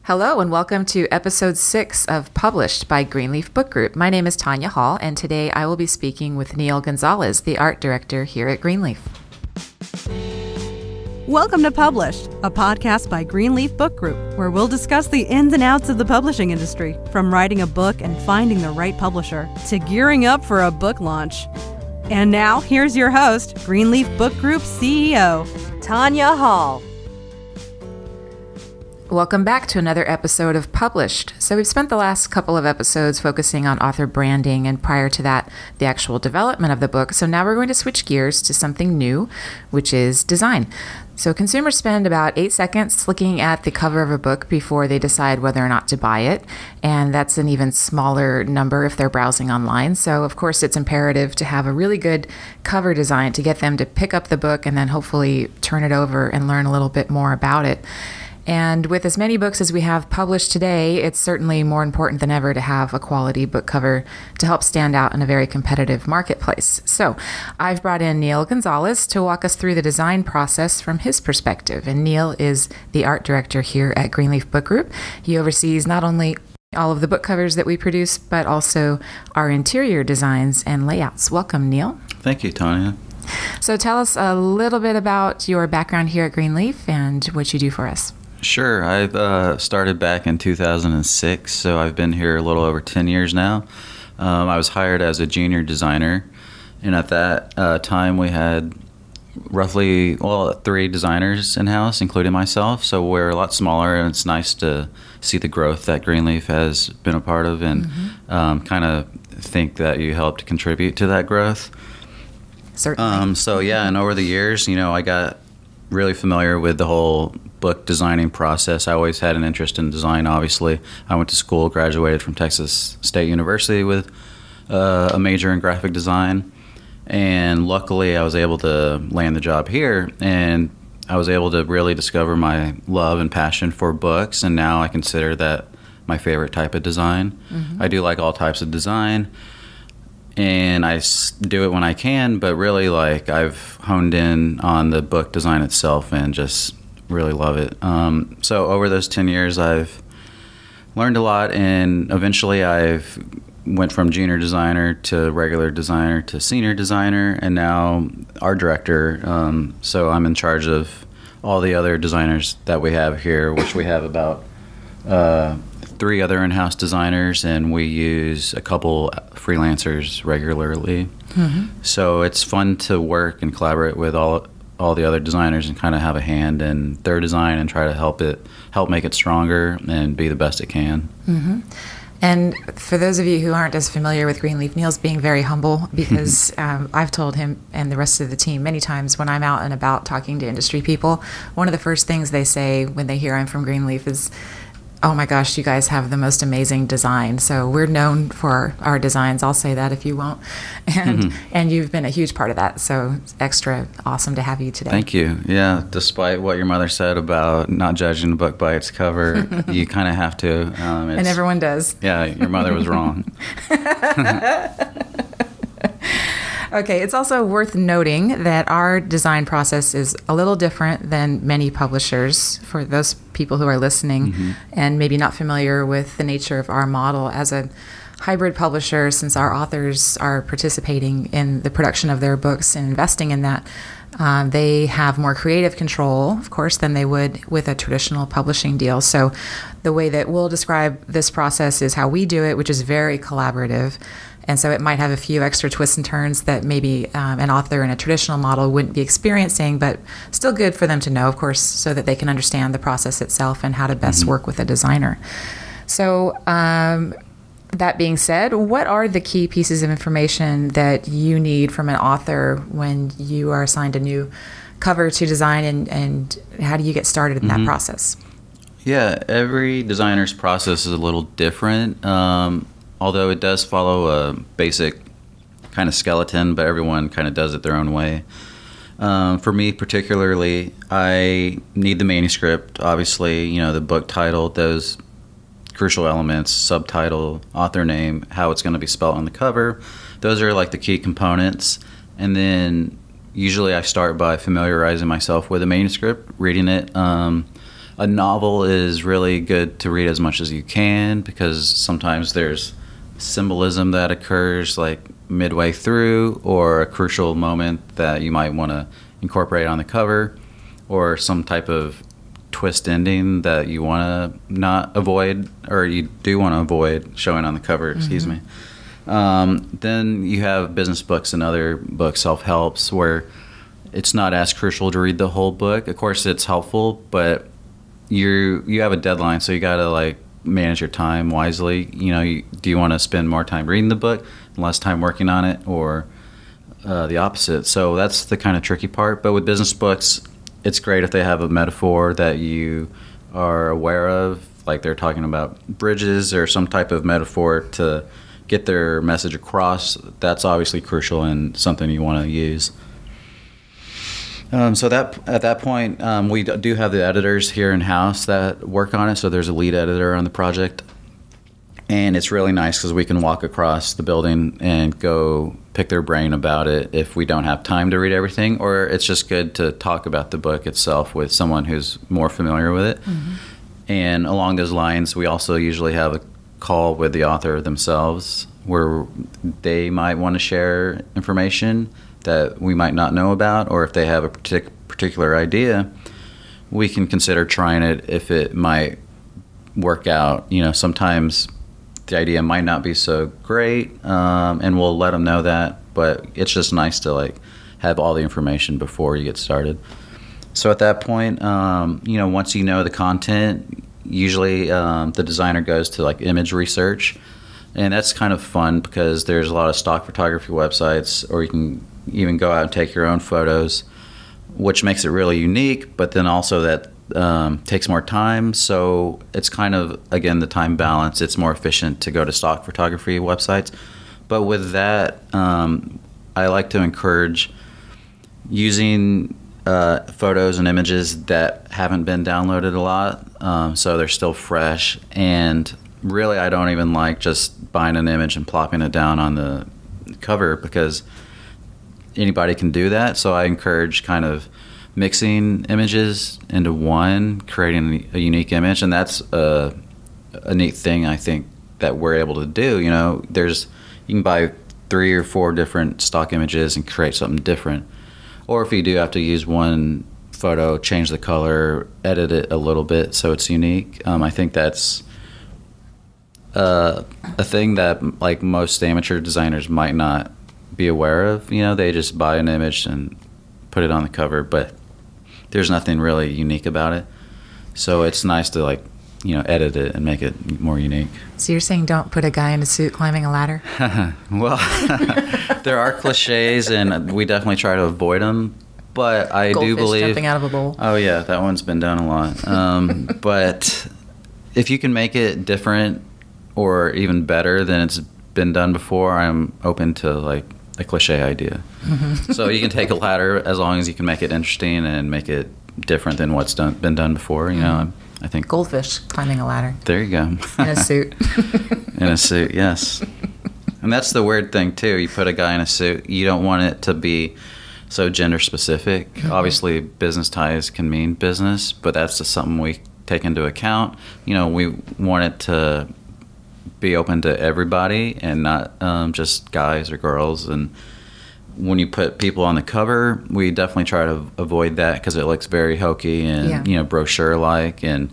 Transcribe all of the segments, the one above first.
Hello and welcome to episode 6 of Published by Greenleaf Book Group. My name is Tanya Hall, and today I will be speaking with Neil Gonzalez, the art director here at Greenleaf. Welcome to Published, a podcast by Greenleaf Book Group, where we'll discuss the ins and outs of the publishing industry, from writing a book and finding the right publisher to gearing up for a book launch. And now, here's your host, Greenleaf Book Group CEO, Tanya Hall. Welcome back to another episode of Published. So we've spent the last couple of episodes focusing on author branding, and prior to that, the actual development of the book. So now we're going to switch gears to something new, which is design. So consumers spend about 8 seconds looking at the cover of a book before they decide whether or not to buy it. And that's an even smaller number if they're browsing online. So of course, it's imperative to have a really good cover design to get them to pick up the book and then hopefully turn it over and learn a little bit more about it. And with as many books as we have published today, it's certainly more important than ever to have a quality book cover to help stand out in a very competitive marketplace. So I've brought in Neil Gonzalez to walk us through the design process from his perspective. And Neil is the art director here at Greenleaf Book Group. He oversees not only all of the book covers that we produce, but also our interior designs and layouts. Welcome, Neil. Thank you, Tanya. So tell us a little bit about your background here at Greenleaf and what you do for us. Sure. I've started back in 2006, so I've been here a little over 10 years now. I was hired as a junior designer, and at that time we had roughly 3 designers in-house, including myself, so we're a lot smaller, and it's nice to see the growth that Greenleaf has been a part of and kind of think that you helped contribute to that growth. Certainly. And over the years, I got really familiar with the whole book designing process. I always had an interest in design, obviously. I went to school, graduated from Texas State University with a major in graphic design, and luckily I was able to land the job here, and I was able to really discover my love and passion for books, and now I consider that my favorite type of design. I do like all types of design, and I do it when I can, but really I've honed in on the book design itself and just really love it. So over those 10 years, I've learned a lot, and eventually I've went from junior designer to regular designer to senior designer, and now art director. So I'm in charge of all the other designers that we have here, which we have about 3 other in-house designers, and we use a couple freelancers regularly. So it's fun to work and collaborate with all the other designers and kind of have a hand in their design and try to help make it stronger and be the best it can. And for those of you who aren't as familiar with Greenleaf, Neil's being very humble because I've told him and the rest of the team many times when I'm out and about talking to industry people, one of the first things they say when they hear I'm from Greenleaf is, "Oh my gosh, you guys have the most amazing design." So we're known for our designs. I'll say that if you won't. And you've been a huge part of that. So it's extra awesome to have you today. Thank you. Yeah, despite what your mother said about not judging a book by its cover, you kind of have to. And everyone does. Yeah, your mother was wrong. Okay, it's also worth noting that our design process is a little different than many publishers for those people who are listening and maybe not familiar with the nature of our model as a hybrid publisher. Since our authors are participating in the production of their books and investing in that, they have more creative control, of course, than they would with a traditional publishing deal. So the way that we'll describe this process is how we do it, which is very collaborative. And so it might have a few extra twists and turns that maybe an author in a traditional model wouldn't be experiencing, but still good for them to know, of course, so that they can understand the process itself and how to best work with a designer. So that being said, what are the key pieces of information that you need from an author when you are assigned a new cover to design, and how do you get started in that process? Yeah, every designer's process is a little different. Although it does follow a basic kind of skeleton, but everyone kind of does it their own way. For me particularly, I need the manuscript, obviously, the book title, those crucial elements, subtitle, author name, how it's going to be spelled on the cover. Those are the key components. And then usually I start by familiarizing myself with the manuscript, reading it. A novel is really good to read as much as you can, because sometimes there's symbolism that occurs like midway through, or a crucial moment that you might want to incorporate on the cover, or some type of twist ending that you want to not avoid, or you do want to avoid showing on the cover, excuse me. Then you have business books and other books, self-helps, where it's not as crucial to read the whole book. Of course, it's helpful, but you have a deadline, so you got to like manage your time wisely. You know, do you want to spend more time reading the book and less time working on it, or the opposite? So that's the kind of tricky part. But with business books, it's great if they have a metaphor that you are aware of, like they're talking about bridges or some type of metaphor to get their message across. That's obviously crucial and something you want to use. So that at that point, we do have the editors here in-house that work on it. So there's a lead editor on the project. And it's really nice because we can walk across the building and go pick their brain about it if we don't have time to read everything, or it's just good to talk about the book itself with someone who's more familiar with it. And along those lines, we also usually have a call with the author themselves where they might want to share information that we might not know about, or if they have a particular idea, we can consider trying it if it might work out. You know, sometimes the idea might not be so great, and we'll let them know that, but it's just nice to like have all the information before you get started. So at that point, you know, once you know the content, usually the designer goes to like image research, and that's kind of fun because there's a lot of stock photography websites, or you can even go out and take your own photos, which makes it really unique, but then also that takes more time. So it's kind of, again, the time balance. It's more efficient to go to stock photography websites. But with that, I like to encourage using photos and images that haven't been downloaded a lot, so they're still fresh. And really, I don't even like just buying an image and plopping it down on the cover, because anybody can do that. So I encourage kind of mixing images into one, creating a unique image, and that's a neat thing I think that we're able to do. You know, you can buy 3 or 4 different stock images and create something different. Or if you do have to use one photo, change the color, edit it a little bit so it's unique. I think that's a thing that like most amateur designers might not be aware of. You know, they just buy an image and put it on the cover, but there's nothing really unique about it. So it's nice to like, you know, edit it and make it more unique. So you're saying don't put a guy in a suit climbing a ladder? Well, there are cliches, and we definitely try to avoid them. But I do believe jumping out of a bowl. Oh yeah, that one's been done a lot. But if you can make it different or even better than it's been done before, I'm open to like a cliche idea. So you can take a ladder as long as you can make it interesting and make it different than what's been done before. You know, I think Goldfish climbing a ladder. There you go. In a suit. In a suit, yes. And that's the weird thing too. You put a guy in a suit, you don't want it to be so gender specific. Obviously, business ties can mean business, but that's just something we take into account. You know, we want it to be open to everybody and not just guys or girls. And when you put people on the cover, we definitely try to avoid that because it looks very hokey and you know, brochure-like, and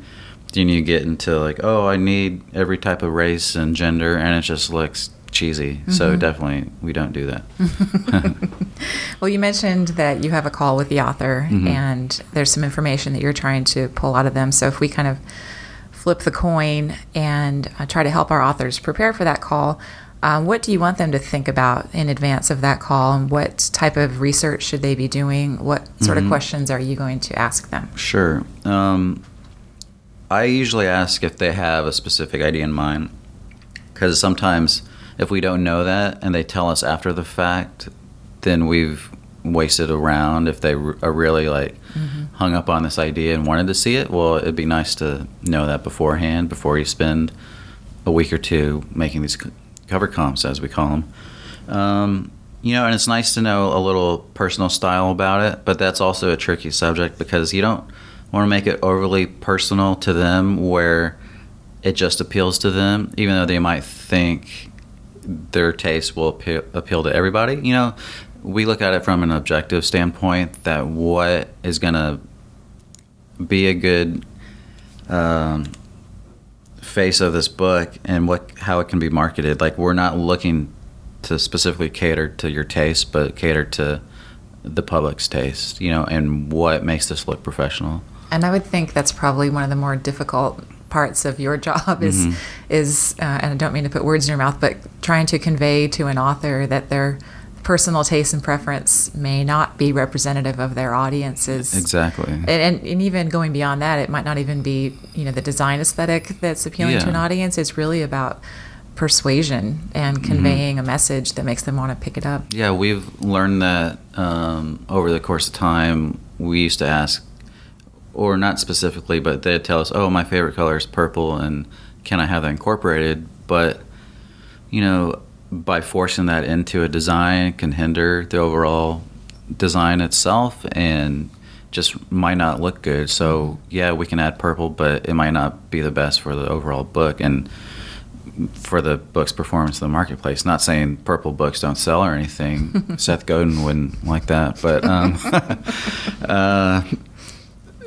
then you get into like, oh, I need every type of race and gender, and it just looks cheesy. So definitely we don't do that. Well, you mentioned that you have a call with the author, and there's some information that you're trying to pull out of them. So if we kind of flip the coin and try to help our authors prepare for that call, what do you want them to think about in advance of that call, and what type of research should they be doing? What sort of questions are you going to ask them? Sure. I usually ask if they have a specific idea in mind, because sometimes if we don't know that and they tell us after the fact, then we've wasted a round. If they are really like hung up on this idea and wanted to see it, well, it'd be nice to know that beforehand, before you spend a week or two making these cover comps, as we call them. You know, and it's nice to know a little personal style about it, but that's also a tricky subject because you don't want to make it overly personal to them where it just appeals to them, even though they might think their taste will appeal to everybody. You know, we look at it from an objective standpoint, that what is going to be a good face of this book and how it can be marketed. Like, we're not looking to specifically cater to your taste, but cater to the public's taste, you know, and what makes this look professional. And I would think that's probably one of the more difficult parts of your job is and I don't mean to put words in your mouth, but trying to convey to an author that their personal taste and preference may not be representative of their audiences. Exactly. And even going beyond that, it might not even be, you know, the design aesthetic that's appealing to an audience. It's really about persuasion and conveying a message that makes them want to pick it up. Yeah, we've learned that over the course of time. We used to ask, or not specifically, but they'd tell us, oh, my favorite color is purple, and can I have that incorporated? But, you know, by forcing that into a design, it can hinder the overall design itself and just might not look good. So, yeah, we can add purple, but it might not be the best for the overall book and for the book's performance in the marketplace. Not saying purple books don't sell or anything. Seth Godin wouldn't like that. But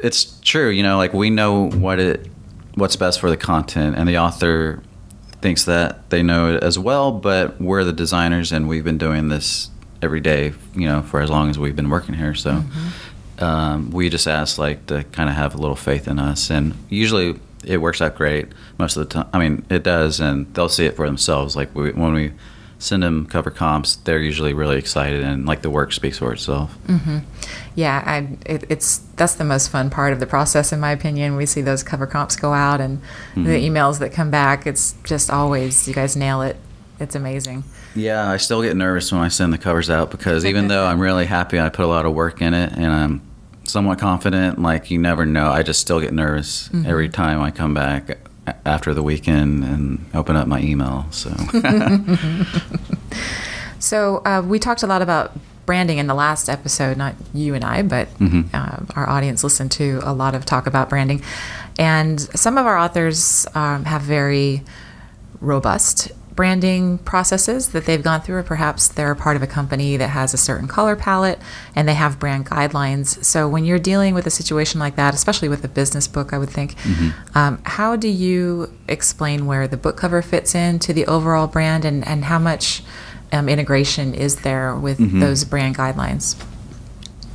it's true, you know, like, we know what's best for the content, and the author thinks that they know it as well, but we're the designers, and we've been doing this every day, you know, for as long as we've been working here. So we just ask, like, to kind of have a little faith in us, and usually it works out great most of the time. I mean, it does, and they'll see it for themselves. Like, when we send them cover comps, they're usually really excited, and, like, the work speaks for itself. Yeah, that's the most fun part of the process, in my opinion. We see those cover comps go out, and the emails that come back. It's just always, you guys nail it. It's amazing. Yeah, I still get nervous when I send the covers out, because even though I'm really happy, I put a lot of work in it, and I'm somewhat confident, like, you never know. I just still get nervous every time I come back after the weekend and open up my email. So we talked a lot about branding in the last episode, not you and I, but our audience listened to a lot of talk about branding. And some of our authors have very robust branding processes that they've gone through, or perhaps they're a part of a company that has a certain color palette and they have brand guidelines. So when you're dealing with a situation like that, especially with a business book, I would think, how do you explain where the book cover fits into the overall brand, and how much integration is there with those brand guidelines?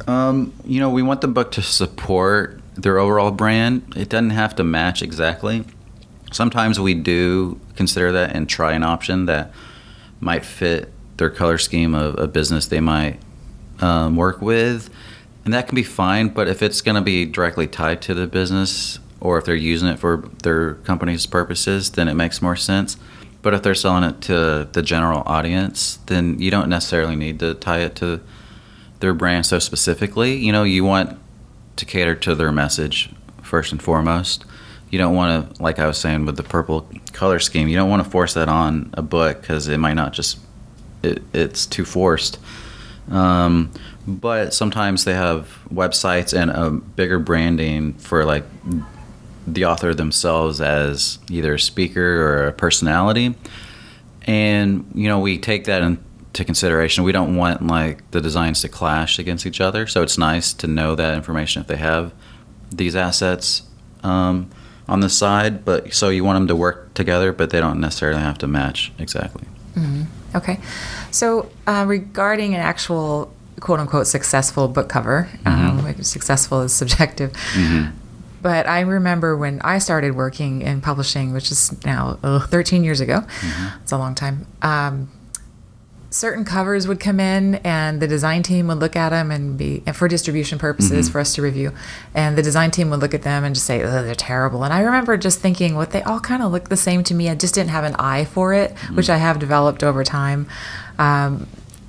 You know, we want the book to support their overall brand. It doesn't have to match exactly. Sometimes we do consider that and try an option that might fit their color scheme of a business they might work with, and that can be fine. But if it's going to be directly tied to the business, or if they're using it for their company's purposes, then it makes more sense. But if they're selling it to the general audience, then you don't necessarily need to tie it to their brand so specifically. You know, you want to cater to their message first and foremost. You don't want to, like I was saying with the purple color scheme, you don't want to force that on a book, because it might not just, it's too forced. But sometimes they have websites and a bigger branding for, like, the author themselves as either a speaker or a personality. And, you know, we take that into consideration. We don't want, like, the designs to clash against each other. So it's nice to know that information if they have these assets on the side, but so you want them to work together, but they don't necessarily have to match exactly. Okay. So regarding an actual quote-unquote successful book cover, successful is subjective, but I remember when I started working in publishing, which is now 13 years ago, it's a long time, certain covers would come in, and the design team would look at them and for distribution purposes for us to review, and the design team would look at them and just say, oh, they're terrible. And I remember just thinking, what, they all kind of look the same to me. I just didn't have an eye for it, which I have developed over time.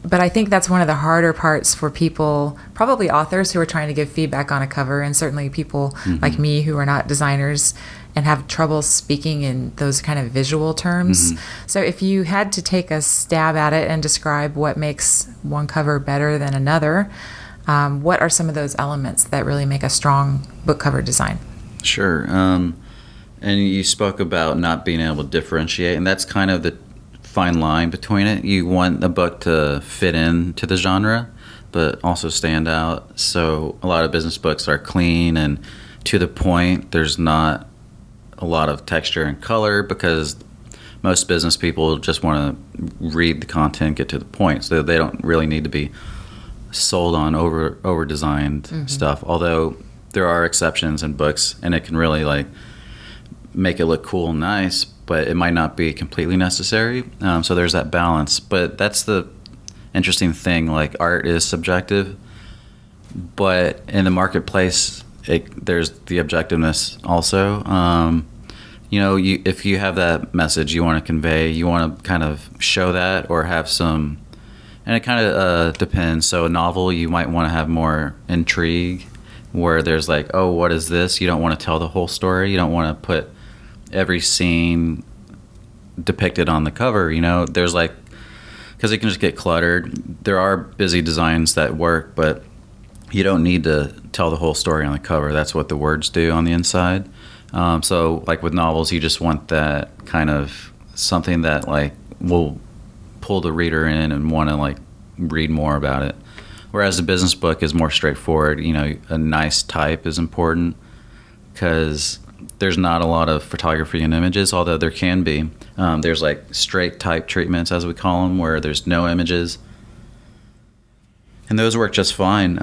But I think that's one of the harder parts for people, probably authors who are trying to give feedback on a cover, and certainly people like me who are not designers and have trouble speaking in those kind of visual terms. So if you had to take a stab at it and describe what makes one cover better than another, What are some of those elements that really make a strong book cover design? Sure. And you spoke about not being able to differentiate, and that's kind of the fine line between it. You want a book to fit into the genre, but also stand out. So a lot of business books are clean and to the point. There's not a lot of texture and color because most business people just want to read the content, get to the point. So they don't really need to be sold on over designed stuff. Although there are exceptions in books, and it can really like make it look cool and nice, but it might not be completely necessary. So there's that balance. But that's the interesting thing. Like, art is subjective, but in the marketplace, there's the objectiveness also. If you have that message you want to convey, you want to kind of show that or have some, and it kind of depends. So a novel, you might want to have more intrigue, where there's like, oh, what is this? You don't want to tell the whole story. You don't want to put every scene depicted on the cover. There's like, because it can just get cluttered. There are busy designs that work, but you don't need to tell the whole story on the cover. That's what the words do on the inside. So like with novels, you just want that kind of something that like will pull the reader in and want to like read more about it. Whereas a business book is more straightforward. A nice type is important because there's not a lot of photography and images, although there can be. There's like straight type treatments, as we call them, where there's no images. And those work just fine.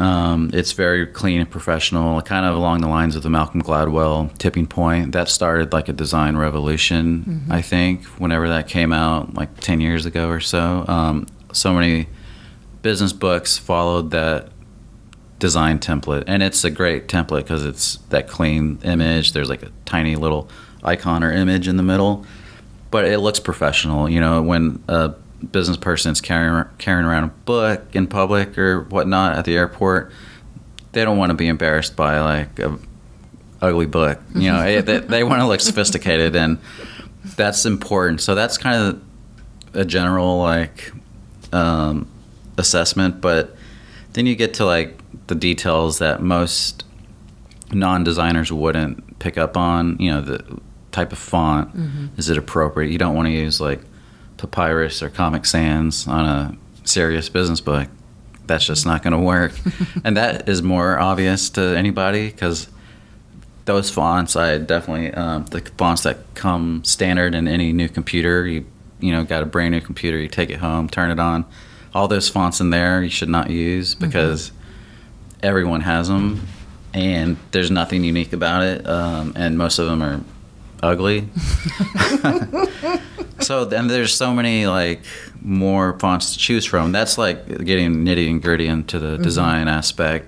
It's very clean and professional, kind of along the lines of the Malcolm Gladwell Tipping Point. That started like a design revolution, I think, whenever that came out, like 10 years ago or so. So many business books followed that design template. And it's a great template because it's that clean image. There's like a tiny little icon or image in the middle. But it looks professional. When a business person's carrying around a book in public or whatnot at the airport, they don't want to be embarrassed by like a ugly book. They want to look sophisticated, and that's important. So that's kind of a general like assessment. But then you get to like the details that most non-designers wouldn't pick up on. The type of font. Is it appropriate? You don't want to use like Papyrus or Comic Sans on a serious business book. That's just not going to work. And that is more obvious to anybody because those fonts, I definitely, the fonts that come standard in any new computer, you got a brand new computer, you take it home, turn it on, all those fonts in there you should not use because everyone has them and there's nothing unique about it, and most of them are ugly. So then there's so many like more fonts to choose from. That's like getting nitty and gritty into the design aspect.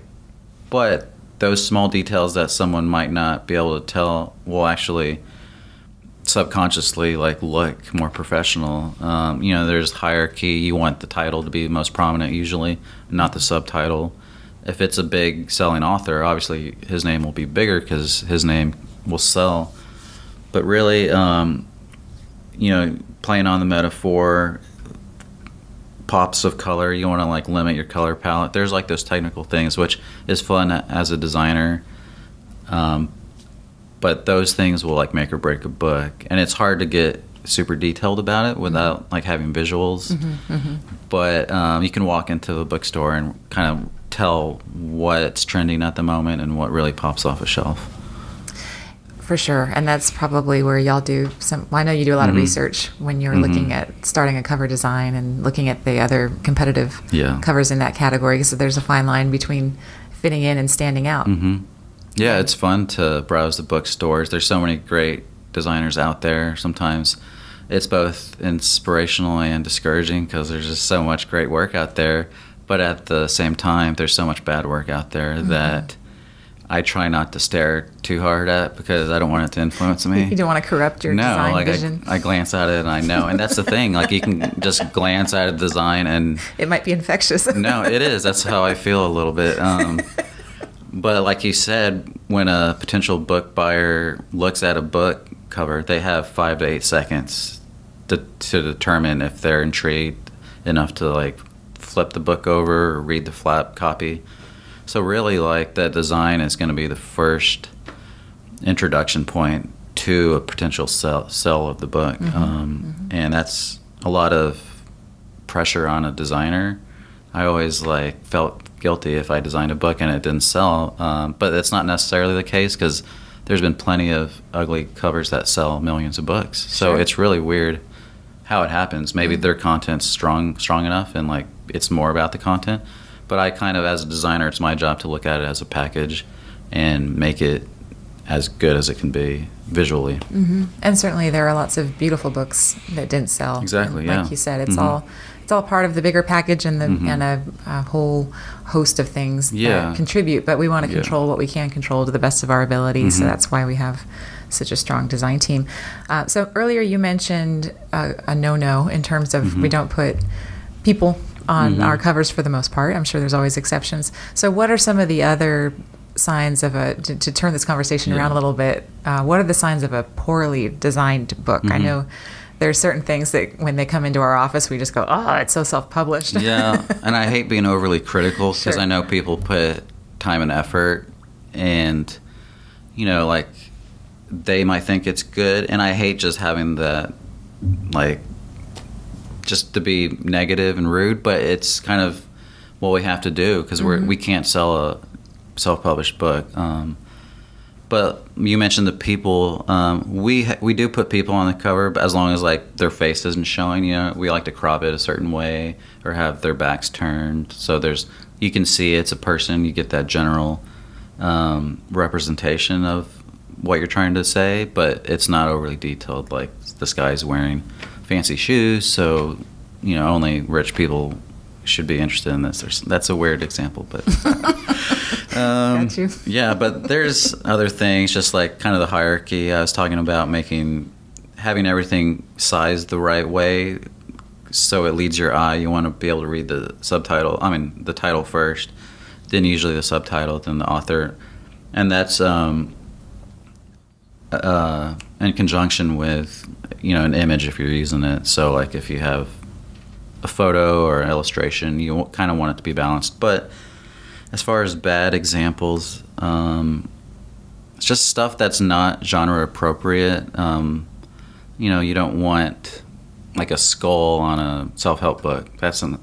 But those small details that someone might not be able to tell will actually subconsciously like look more professional. There's hierarchy. You want the title to be most prominent usually, not the subtitle. If it's a big selling author, obviously his name will be bigger because his name will sell. But really, playing on the metaphor, pops of color, you want to like limit your color palette. There's like those technical things, which is fun as a designer. But those things will like make or break a book. And it's hard to get super detailed about it without like having visuals. But you can walk into a bookstore and kind of tell what's trending at the moment and what really pops off a shelf. For sure. And that's probably where y'all do I know you do a lot of research when you're looking at starting a cover design and looking at the other competitive covers in that category. So there's a fine line between fitting in and standing out. Yeah, it's fun to browse the bookstores. There's so many great designers out there. Sometimes it's both inspirational and discouraging because there's just so much great work out there. But at the same time, there's so much bad work out there that I try not to stare too hard at because I don't want it to influence me. You don't want to corrupt your design vision. I glance at it and I know. And that's the thing. Like, you can just glance at a design and... It might be infectious. No, it is. That's how I feel a little bit. But like you said, when a potential book buyer looks at a book cover, they have 5 to 8 seconds to determine if they're intrigued enough to like flip the book over or read the flap copy. So really, like, that design is going to be the first introduction point to a potential sell of the book. And that's a lot of pressure on a designer. I always like felt guilty if I designed a book and it didn't sell, but that's not necessarily the case, because there's been plenty of ugly covers that sell millions of books. So it's really weird how it happens. Maybe their content's strong enough, and like it's more about the content. But I kind of, as a designer, it's my job to look at it as a package and make it as good as it can be visually. And certainly there are lots of beautiful books that didn't sell. Exactly, and like you said, it's all part of the bigger package, and and a whole host of things that contribute. But we want to control what we can control to the best of our ability. So that's why we have such a strong design team. So earlier you mentioned a no-no in terms of we don't put people on our covers for the most part. I'm sure there's always exceptions. So what are some of the other signs of to turn this conversation around a little bit, what are the signs of a poorly designed book? I know there are certain things that when they come into our office, we just go, oh, it's so self-published. Yeah, and I hate being overly critical, because I know people put time and effort, and, you know, like, they might think it's good, and I hate just having that, like, just to be negative and rude, but it's kind of what we have to do, because we can't sell a self-published book. But you mentioned the people. We do put people on the cover, but as long as like their face isn't showing. You know, we like to crop it a certain way or have their backs turned, so you can see it's a person. You get that general representation of what you're trying to say, but it's not overly detailed. Like, this guy's wearing fancy shoes, so, you know, only rich people should be interested in this. That's a weird example, but Got you. Yeah, but there's other things, just like kind of the hierarchy I was talking about, having everything sized the right way so it leads your eye. You want to be able to read the the title first, then usually the subtitle, then the author, and that's in conjunction with, you know, an image if you're using it. So like if you have a photo or an illustration, you kind of want it to be balanced. But as far as bad examples, it's just stuff that's not genre appropriate. You know, you don't want like a skull on a self-help book. That's an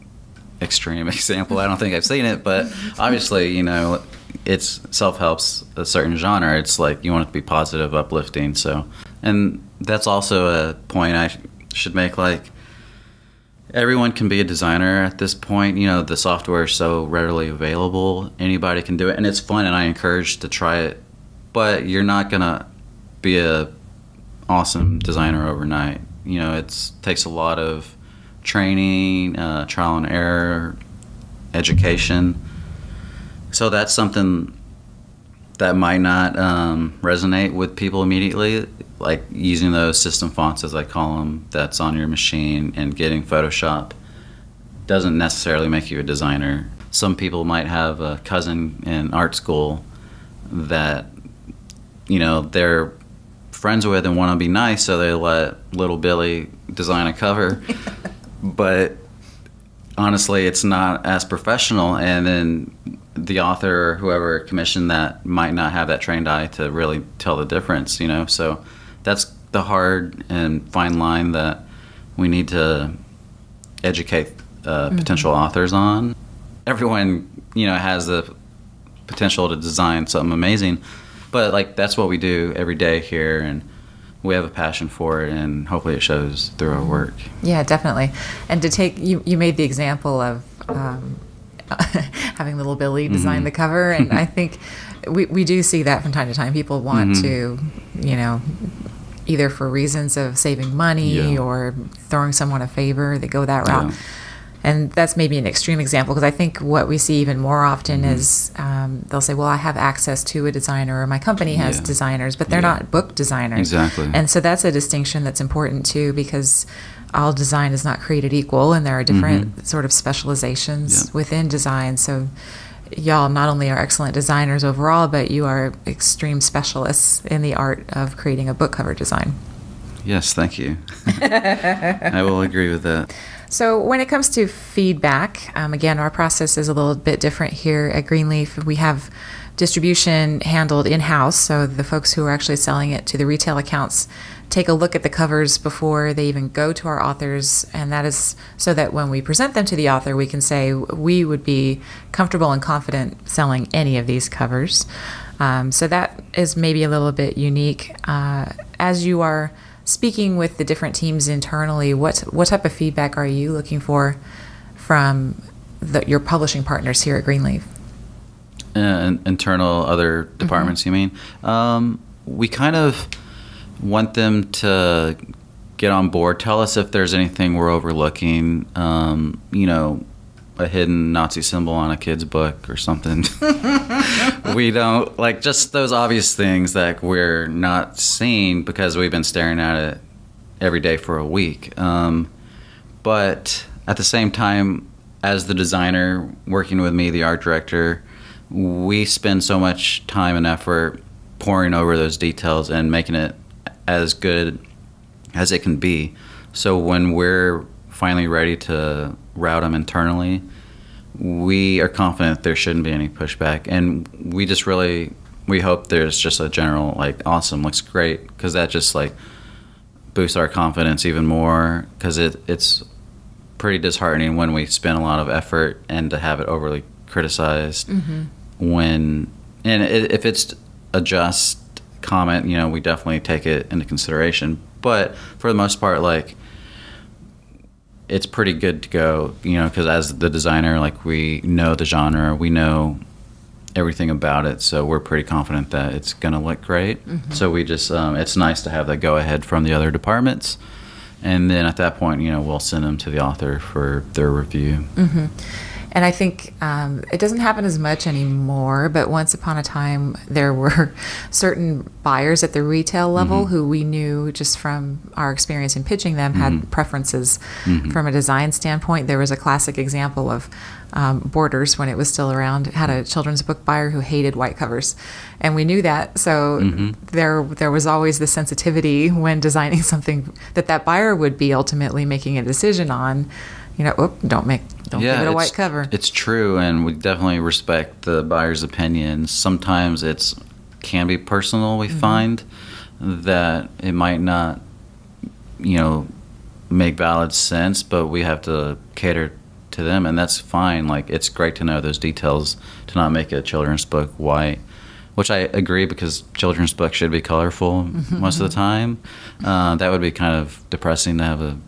extreme example. I don't think I've seen it, but obviously, you know, it's self-help's a certain genre. It's like you want it to be positive, uplifting. So, and that's also a point I should make. Like, everyone can be a designer at this point. You know, the software is so readily available. Anybody can do it, and it's fun, and I encourage to try it. But you're not gonna be a awesome designer overnight. You know, it takes a lot of training, trial and error, education. So that's something that might not resonate with people immediately, like using those system fonts, as I call them, that's on your machine, and getting Photoshop doesn't necessarily make you a designer. Some people might have a cousin in art school that, you know, they're friends with and want to be nice, so they let little Billy design a cover. But honestly, it's not as professional, and then the author or whoever commissioned that might not have that trained eye to really tell the difference, you know. So that's the hard and fine line that we need to educate potential authors on. Everyone, you know, has the potential to design something amazing, but like that's what we do every day here, and we have a passion for it, and hopefully it shows through our work. Yeah, definitely. And to take you made the example of having little Billy design the cover, and I think we do see that from time to time. People want to, you know, either for reasons of saving money or throwing someone a favor, they go that route. And that's maybe an extreme example, because I think what we see even more often is they'll say, well, I have access to a designer, or my company has designers, but they're not book designers. Exactly. And so that's a distinction that's important too, because all design is not created equal, and there are different sort of specializations within design. So y'all not only are excellent designers overall, but you are extreme specialists in the art of creating a book cover design. Yes, thank you. I will agree with that. So when it comes to feedback, again, our process is a little bit different here at Greenleaf. We have distribution handled in-house, so the folks who are actually selling it to the retail accounts take a look at the covers before they even go to our authors, and that is so that when we present them to the author, we can say we would be comfortable and confident selling any of these covers. So that is maybe a little bit unique. As you are speaking with the different teams internally, what type of feedback are you looking for from your publishing partners here at Greenleaf? Internal other departments, you mean? We kind of want them to get on board, tell us if there's anything we're overlooking, a hidden Nazi symbol on a kid's book or something. We don't, like, just those obvious things that we're not seeing because we've been staring at it every day for a week. But at the same time, as the designer working with me, the art director, we spend so much time and effort poring over those details and making it as good as it can be. So when we're finally ready to route them internally, we are confident there shouldn't be any pushback. And we just really, we hope there's just a general, like, awesome, looks great, because that just, like, boosts our confidence even more, because it's pretty disheartening when we spend a lot of effort and to have it overly criticized. If it's a just comment, we definitely take it into consideration. But for the most part, like, it's pretty good to go, because as the designer, like, we know the genre, we know everything about it, so we're pretty confident that it's gonna look great. So we just, it's nice to have that go ahead from the other departments, and then at that point, we'll send them to the author for their review. And I think it doesn't happen as much anymore, but once upon a time, there were certain buyers at the retail level who we knew just from our experience in pitching them had preferences from a design standpoint. There was a classic example of Borders, when it was still around, had a children's book buyer who hated white covers. And we knew that, so there was always the sensitivity when designing something that buyer would be ultimately making a decision on. Don't give it a white cover. It's true, and we definitely respect the buyer's opinions. Sometimes it can be personal. We find that it might not, make valid sense, but we have to cater to them, and that's fine. Like, it's great to know those details, to not make a children's book white, which I agree, because children's books should be colorful most of the time. That would be kind of depressing to have a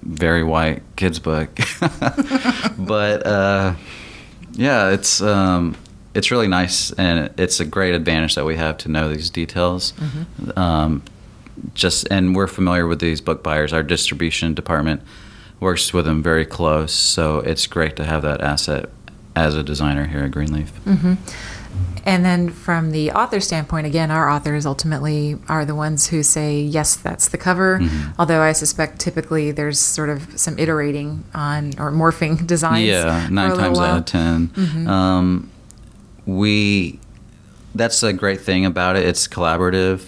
very white kids book. But it's really nice, and it's a great advantage that we have to know these details. And we're familiar with these book buyers. Our distribution department works with them very close, so it's great to have that asset as a designer here at Greenleaf. And then from the author standpoint, again, our authors ultimately are the ones who say, yes, that's the cover. Although I suspect typically there's sort of some iterating on or morphing designs. Yeah, 9 times out of 10. That's a great thing about it. It's collaborative,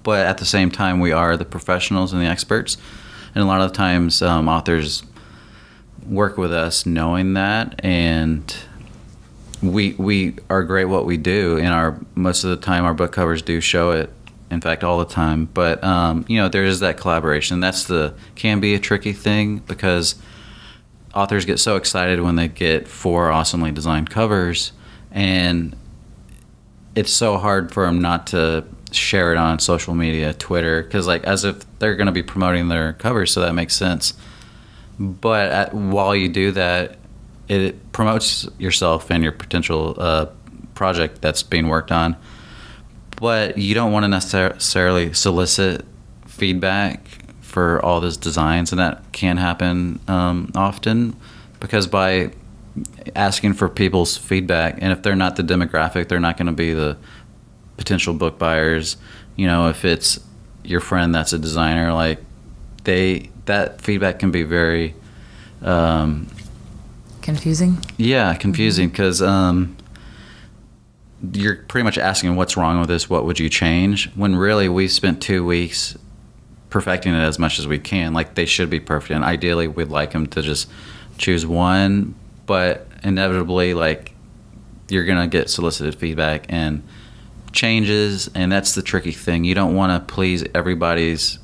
but at the same time, we are the professionals and the experts. And a lot of times authors work with us knowing that, and we are great what we do, and most of the time our book covers do show it, in fact all the time. But there is that collaboration. Can be a tricky thing, because authors get so excited when they get 4 awesomely designed covers, and it's so hard for them not to share it on social media, Twitter, because, like, as if they're going to be promoting their covers, so that makes sense. But while you do that, it promotes yourself and your potential project that's being worked on. But you don't want to necessarily solicit feedback for all those designs, and that can happen often, because by asking for people's feedback, and if they're not the demographic, they're not going to be the potential book buyers. If it's your friend that's a designer, like, that feedback can be very confusing. Yeah, confusing, because you're pretty much asking, what's wrong with this, what would you change, when really we spent 2 weeks perfecting it as much as we can. Like, they should be perfect, and ideally we'd like them to just choose one, but inevitably, like, you're gonna get solicited feedback and changes, and that's the tricky thing. You don't want to please everybody's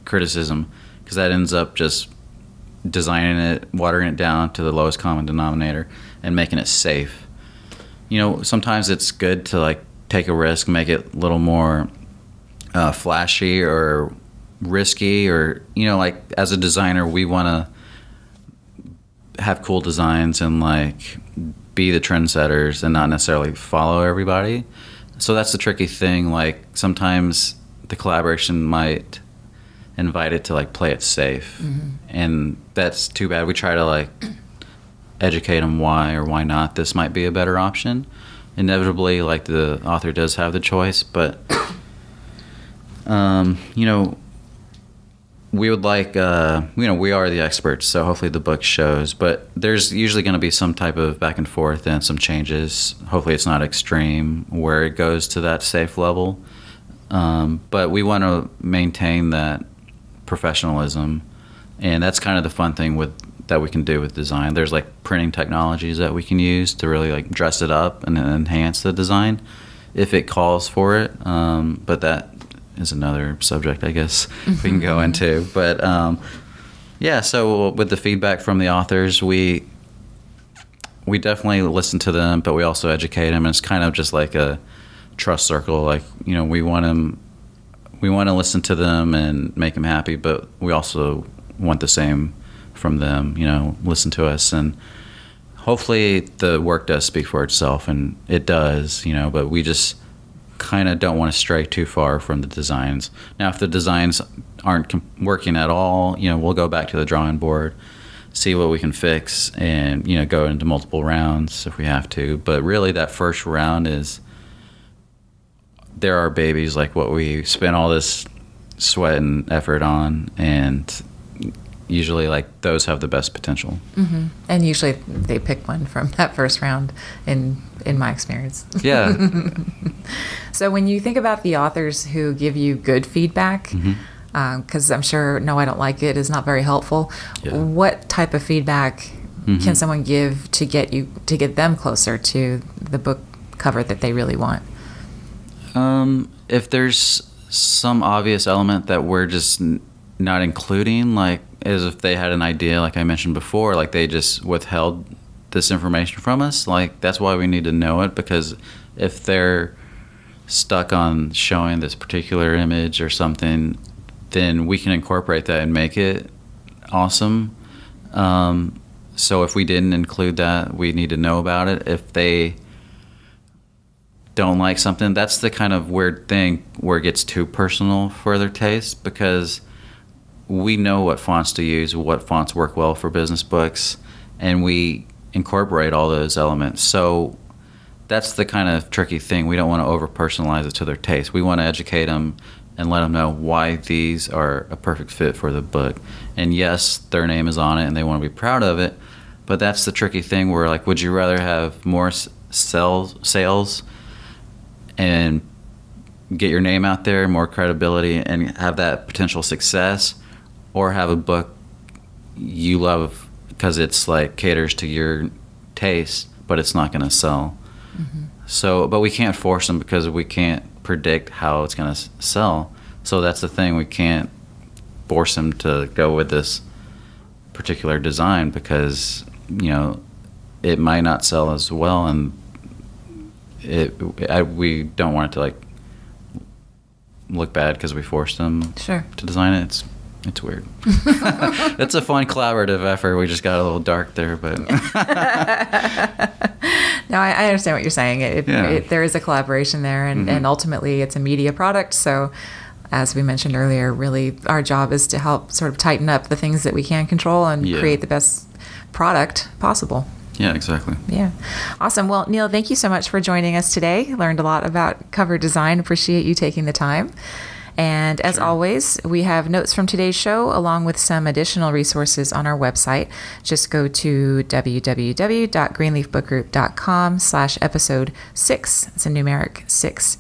criticism, because that ends up just designing it, watering it down to the lowest common denominator, and making it safe. You know, sometimes it's good to like take a risk, make it a little more flashy or risky, or, you know, like, as a designer, we want to have cool designs and like be the trendsetters and not necessarily follow everybody. So that's the tricky thing. Like, sometimes the collaboration might invite it to like play it safe, and that's too bad. We try to like educate them why or why not this might be a better option. Inevitably, like, the author does have the choice, but you know, we would like, you know, we are the experts, so hopefully the book shows, but there's usually going to be some type of back and forth and some changes. Hopefully it's not extreme where it goes to that safe level, but we want to maintain that professionalism, and that's kind of the fun thing that we can do with design. There's like printing technologies that we can use to really like dress it up and enhance the design if it calls for it, but that is another subject, I guess, we can go into. But yeah, so with the feedback from the authors, we definitely listen to them, but we also educate them, and it's kind of just like a trust circle. Like, you know, we want to listen to them and make them happy, but we also want the same from them, you know, listen to us, and hopefully the work does speak for itself, and it does, you know, but we just kind of don't want to stray too far from the designs. Now, if the designs aren't working at all, you know, we'll go back to the drawing board, see what we can fix, and, you know, go into multiple rounds if we have to. But really, that first round is, there are babies, like what we spent all this sweat and effort on, and usually like those have the best potential. And usually they pick one from that first round, in my experience. Yeah. So when you think about the authors who give you good feedback, because I'm sure "no, I don't like it" is not very helpful. Yeah. What type of feedback can someone give to get them closer to the book cover that they really want? If there's some obvious element that we're just not including, like, as if they had an idea, like I mentioned before, like they just withheld this information from us, like, that's why we need to know it, because if they're stuck on showing this particular image or something, then we can incorporate that and make it awesome. So if we didn't include that, we need to know about it. If they don't like something, that's the kind of weird thing where it gets too personal for their taste, because we know what fonts to use, what fonts work well for business books, and we incorporate all those elements. So that's the kind of tricky thing. We don't want to over-personalize it to their taste. We want to educate them and let them know why these are a perfect fit for the book. And yes, their name is on it and they want to be proud of it, but that's the tricky thing where, like, would you rather have more sales and get your name out there, more credibility, and have that potential success, or have a book you love because it's like caters to your taste, but it's not going to sell? So, but we can't force them because we can't predict how it's going to sell. So that's the thing. We can't force them to go with this particular design because, you know, it might not sell as well, and we don't want it to like look bad because we forced them to design it. It's weird. It's a fun collaborative effort. We just got a little dark there, but no, I understand what you're saying. There is a collaboration there, and ultimately it's a media product. So, as we mentioned earlier, really our job is to help sort of tighten up the things that we can control and create the best product possible. Yeah, exactly. Yeah. Awesome. Well, Neil, thank you so much for joining us today. Learned a lot about cover design. Appreciate you taking the time. And as always, we have notes from today's show along with some additional resources on our website. Just go to www.greenleafbookgroup.com/episode 6. It's a numeric 6.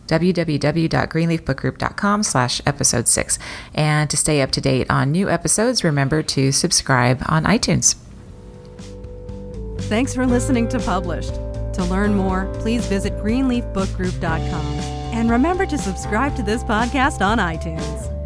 www.greenleafbookgroup.com/episode 6. And to stay up to date on new episodes, remember to subscribe on iTunes. Thanks for listening to Published. To learn more, please visit greenleafbookgroup.com. And remember to subscribe to this podcast on iTunes.